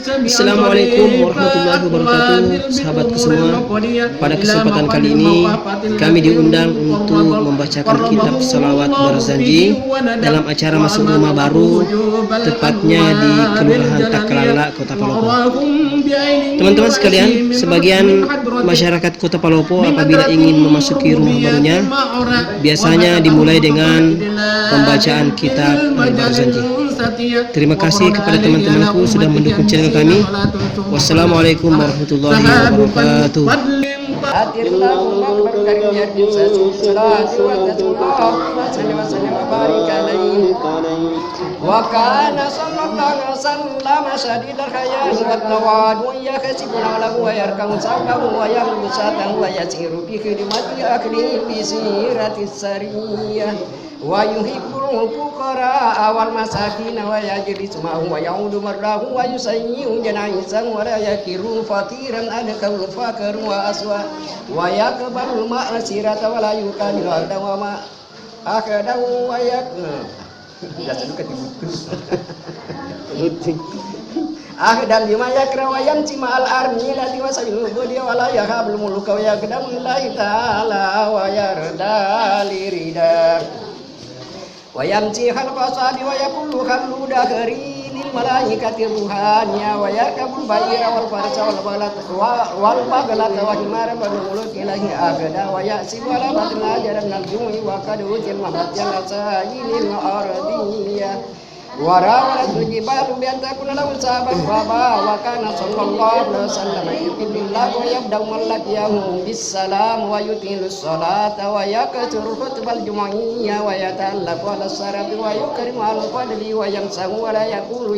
Assalamualaikum warahmatullahi wabarakatuh, sahabatku semua. Pada kesempatan kali ini kami diundang untuk membacakan kitab Salawat Barzanji dalam acara masuk rumah baru, tepatnya di Kelurahan Takalala, Kota Palopo. Teman-teman sekalian, sebagian masyarakat Kota Palopo apabila ingin memasuki rumah barunya biasanya dimulai dengan pembacaan kitab Barzanji. Terima kasih kepada teman-temanku sudah mendukung channel kami. Wassalamualaikum warahmatullahi wabarakatuh. وكان صلى الله عليه وسلم شديد الحياء والتواضع ويكسبنا له ويركب صحبه ويغلب شاته ويسير بخدمة أهله في سيرة السرية ويحب الفقراء والمساكين ويجلس معه ويعود مراه ويسيء جنائزا ولا يكر فقيرا أدخل الفقر وأسوأ ويقبل المعصرة ولا يكامل أهله وما أخذه dan bima yakra wa yamti ma'al armi lati wa sabilu budi wa la yahabul muluka wa yakdamu lillahi ta'ala wa yarda lirida wa yamti khalqa sabi wa yakullu khallu dakhari lil malaikati ruhaniya wa yarkabul bayira wal farsa wal baghlata wa himara wa muluk ilahi agada wa ya'sibu ala batna jaran al-jumi wa kadutil mamatyan asayinil ardiyya وراودت الجبال بأن تكون له سابا فابى وكان صلى الله عليه وسلم يحب الله ويبدأ من لقيه بالسلام ويطيل الصلاة ويكثر خطب الجمعية ويتألف على السرب ويكرم على الفضل ويمسه ولا يقول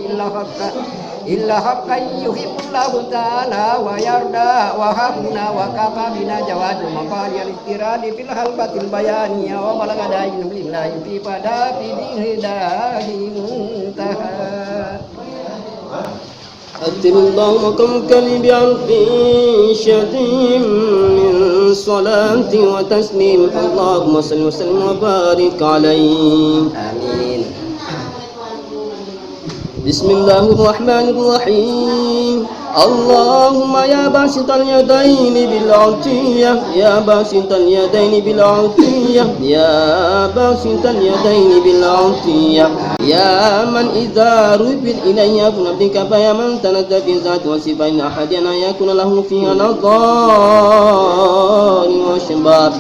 إلا حقا يحب الله تعالى ويرضى وهبنا وكفى بنا جواد مقالي الاضطراد في الحلبة البيانية وبلغ دين لله في فدا في دين داه أتم اللهم كم بعرف شديد من صلاة وتسليم اللهم صل وسلم وبارك عليه آمين. بسم الله الرحمن الرحيم اللهم يا باسط اليدين بالعطية يا باسط اليدين بالعطية يا باسط اليدين بالعطية يا من إذا رفت إلي ابن عبدك فيا من تنزل في ذات وصفة إن أحد أن يكون له فيها نظار وشباب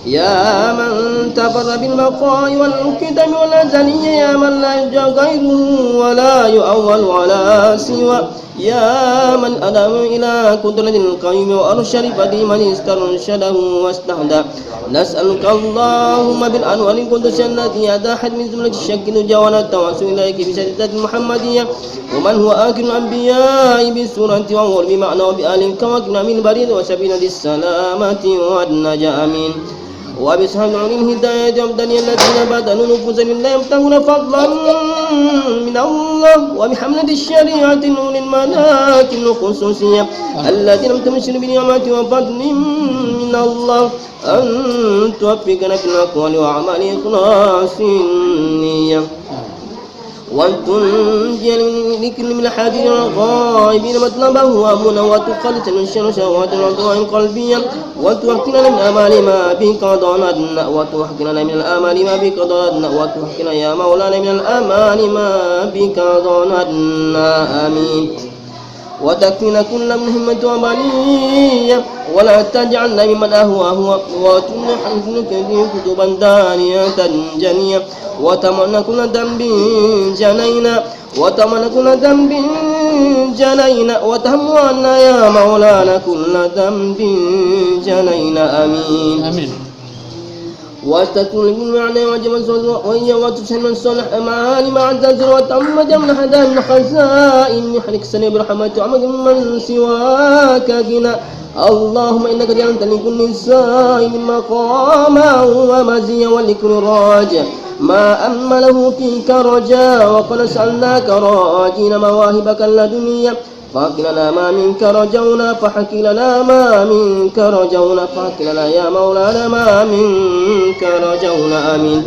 يا من تبر بالبقاء والقدم والأزلية يا من لا يرجى غيره ولا يؤول على سوى يا من أدام إلى قدرة القيم وأرشد فديما استرشده واستهدى نسألك اللهم بالأنوار القدس التي أداحت من زمرة الشك جوانا التواصل إليك بشدة المحمدية ومن هو آخر الأنبياء بالسورة وهو بمعنى وبآل الكواكب من بريد وسبيل السلامة والنجاة آمين وبسهم العلم الهداية والدنيا الذين بدلوا نفوسا لا يبتغون فضلا من الله وبحملة الشريعة نور الملاك الخصوصية التي لم تمشر بنعمة وفضل من الله أن توفقنا في الأقوال وأعمال إخلاص النية وتنجي من الحاضرين والغائبين مطلبه وامنا وتخلص من شر شهوات الأضواء القلبية وتحقنا من الآمال ما بك ضننا وتحقنا من الآمال ما بك ضننا وتحقنا يا مولانا من الآمال ما بك ضننا آمين وتكفينا كل مهمة وبلية ولا تجعلنا ممن أهواه وتنحنك في كتبا دانية جنية وتمنى كل ذنب جنينا وتمنى كل ذنب جنينا وتهم عنا يا مولانا كل ذنب جنينا آمين آمين وتكون المعنى وجب وهي وتسهل من صلح أماني مع الزلزل وتم جمل حدا من خزائن يحرك سني برحمة عمد من سواك جنا اللهم إنك جعلت لكل سائل مقاما ومزيا ولكل راجع ما أمله فيك رجاء وقد سألناك راجين مواهبك اللدنية فحق لنا ما منك رجونا فحق لنا ما منك رجونا فحق لنا يا مولانا ما منك رجونا آمين.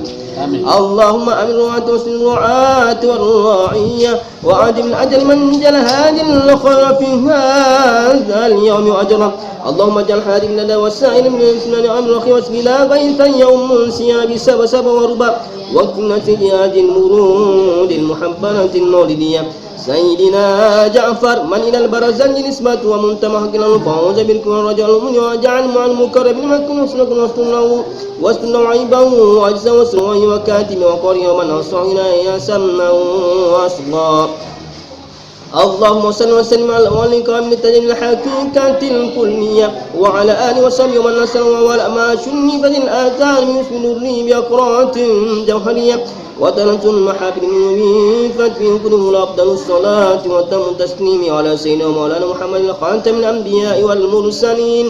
اللهم أمن رعاة وسن الرعاة والراعية وعدم الأجل من جل هذه الخير في هذا اليوم وأجره. اللهم اجعل هذه لنا والسائل من الإسلام عمر أخي واسقنا غيثا يوم سياب سب وربا وكنا سجاد المرود المحبنة المولدية سيدنا جعفر من إلى البرزنج نسبة ومنتمى حقنا الفوز بالكون رجل من وجعل مع المكرم المكن وسلك واستنوا عيبه وعجزه وسروه وكاتم وقريه ومن أصعنا يا سمه وأصلا. اللهم صل وسلم على الأول كامل التجلي الحقيقة الكلية وعلى آله وصحبه ومن نصر وولا ما شنفت الآثار من اسم الري بأقراط جوهرية وتنت المحافل من فتح كله أفضل الصلاة وتم التسليم على سيدنا مولانا محمد الخاتم الأنبياء والمرسلين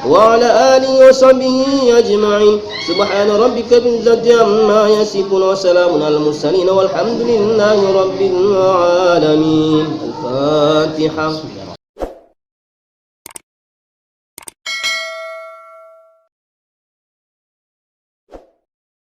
وعلى آله وصحبه أجمعين. سبحان ربك بالعزة عما يصفون وسلام على المرسلين والحمد لله رب العالمين. الفاتحة.